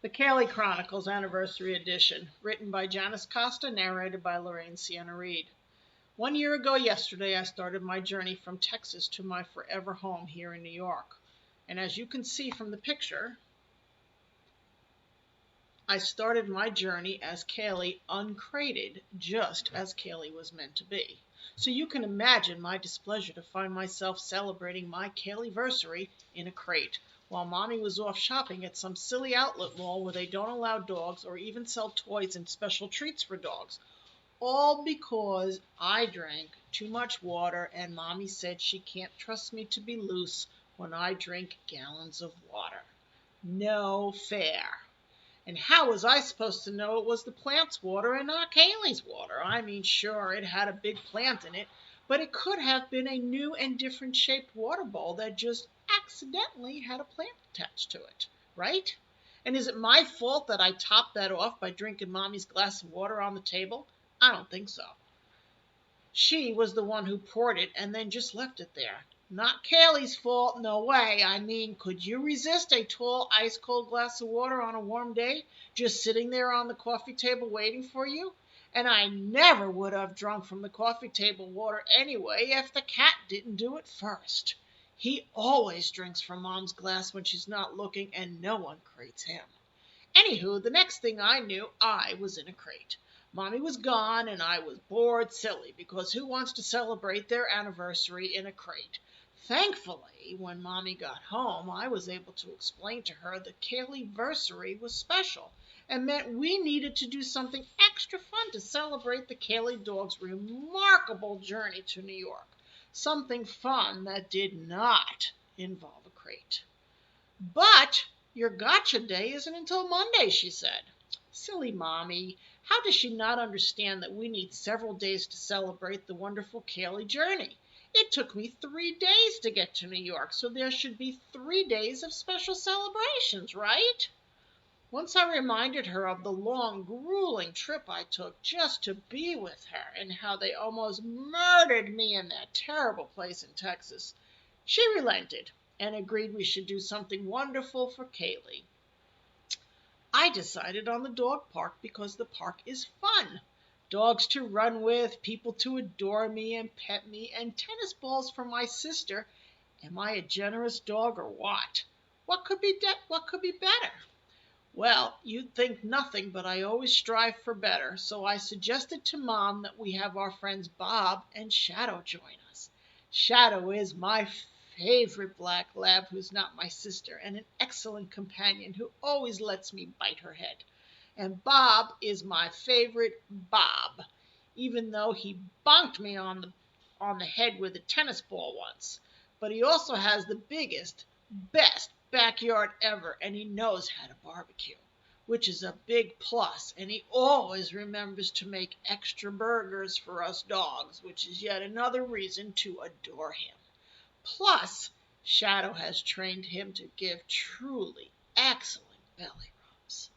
The Kaylee Chronicles Anniversary Edition, written by Janice Costa, narrated by Lorraine Sienna Reed. 1 year ago yesterday, I started my journey from Texas to my forever home here in New York. And as you can see from the picture, I started my journey as Kaylee uncrated, just as Kaylee was meant to be. So you can imagine my displeasure to find myself celebrating my Kaylee-versary in a crate, while Mommy was off shopping at some silly outlet mall where they don't allow dogs or even sell toys and special treats for dogs. All because I drank too much water and Mommy said she can't trust me to be loose when I drink gallons of water. No fair. And how was I supposed to know it was the plant's water and not Kaylee's water? I mean, sure, it had a big plant in it, but it could have been a new and different shaped water bowl that just accidentally had a plant attached to it, right? And is it my fault that I topped that off by drinking Mommy's glass of water on the table? I don't think so. She was the one who poured it and then just left it there. Not Kaylee's fault, no way. I mean, could you resist a tall, ice-cold glass of water on a warm day, just sitting there on the coffee table waiting for you? And I never would have drunk from the coffee table water anyway if the cat didn't do it first. He always drinks from Mom's glass when she's not looking, and no one crates him. Anywho, the next thing I knew, I was in a crate. Mommy was gone, and I was bored silly, because who wants to celebrate their anniversary in a crate? Thankfully, when Mommy got home, I was able to explain to her that Kaylee-versary was special and meant we needed to do something extra fun to celebrate the Kaylee dog's remarkable journey to New York. Something fun that did not involve a crate. But your gotcha day isn't until Monday, she said. Silly Mommy. How does she not understand that we need several days to celebrate the wonderful Kaylee journey? It took me 3 days to get to New York, so there should be 3 days of special celebrations, right? Once I reminded her of the long, grueling trip I took just to be with her and how they almost murdered me in that terrible place in Texas, she relented and agreed we should do something wonderful for Kaylee. I decided on the dog park because the park is fun. Dogs to run with, people to adore me and pet me, and tennis balls for my sister. Am I a generous dog or what? What could be better? Well, you'd think nothing, but I always strive for better, so I suggested to Mom that we have our friends Bob and Shadow join us. Shadow is my favorite black lab who's not my sister, and an excellent companion who always lets me bite her head. And Bob is my favorite Bob, even though he bonked me on the head with a tennis ball once. But he also has the biggest, best backyard ever, and he knows how to barbecue, which is a big plus. And he always remembers to make extra burgers for us dogs, which is yet another reason to adore him. Plus, Shadow has trained him to give truly excellent belly rubs.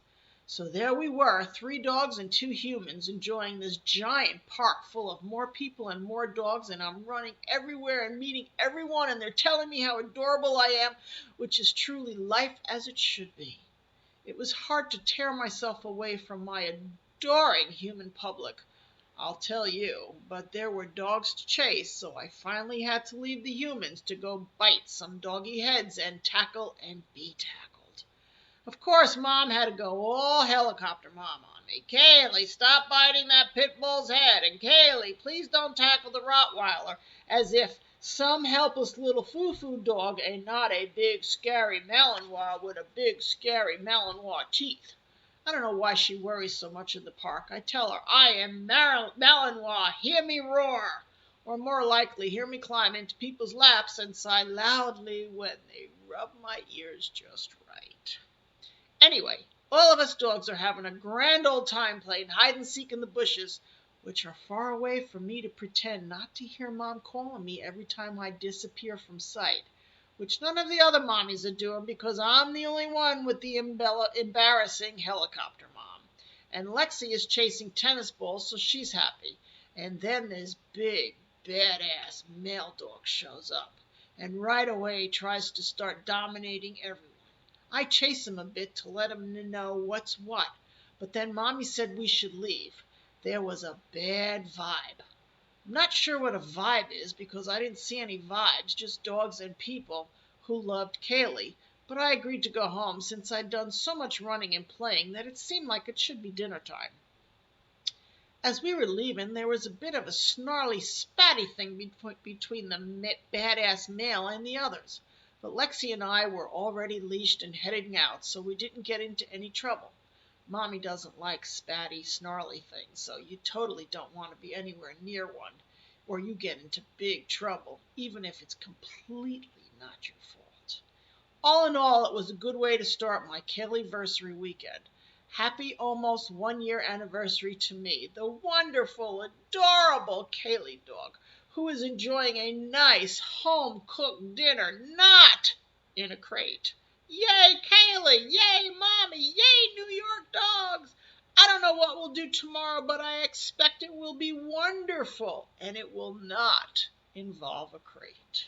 So there we were, 3 dogs and 2 humans, enjoying this giant park full of more people and more dogs, and I'm running everywhere and meeting everyone, and they're telling me how adorable I am, which is truly life as it should be. It was hard to tear myself away from my adoring human public, I'll tell you, but there were dogs to chase, so I finally had to leave the humans to go bite some doggy heads and tackle and be tackled. Of course, Mom had to go all helicopter mom on me. Kaylee, stop biting that pit bull's head, and Kaylee, please don't tackle the Rottweiler, as if some helpless little foo-foo dog and not a big scary Malinois with a big scary Malinois teeth. I don't know why she worries so much in the park. I tell her, I am Malinois, hear me roar. Or more likely, hear me climb into people's laps and sigh loudly when they rub my ears just right. Anyway, all of us dogs are having a grand old time playing hide and seek in the bushes, which are far away from me to pretend not to hear Mom calling me every time I disappear from sight, which none of the other mommies are doing because I'm the only one with the embarrassing helicopter mom. And Lexi is chasing tennis balls, so she's happy. And then this big, badass male dog shows up and right away tries to start dominating everyone. I chased him a bit to let him know what's what, but then Mommy said we should leave. There was a bad vibe. I'm not sure what a vibe is because I didn't see any vibes, just dogs and people who loved Kaylee, but I agreed to go home since I'd done so much running and playing that it seemed like it should be dinner time. As we were leaving, there was a bit of a snarly, spatty thing between the badass male and the others, but Lexi and I were already leashed and heading out, so we didn't get into any trouble. Mommy doesn't like spatty, snarly things, so you totally don't want to be anywhere near one, or you get into big trouble, even if it's completely not your fault. All in all, it was a good way to start my Kaylee-versary weekend. Happy almost 1 year anniversary to me, the wonderful, adorable Kaylee dog, who is enjoying a nice home-cooked dinner, not in a crate. Yay, Kaylee! Yay, Mommy! Yay, New York dogs! I don't know what we'll do tomorrow, but I expect it will be wonderful, and it will not involve a crate.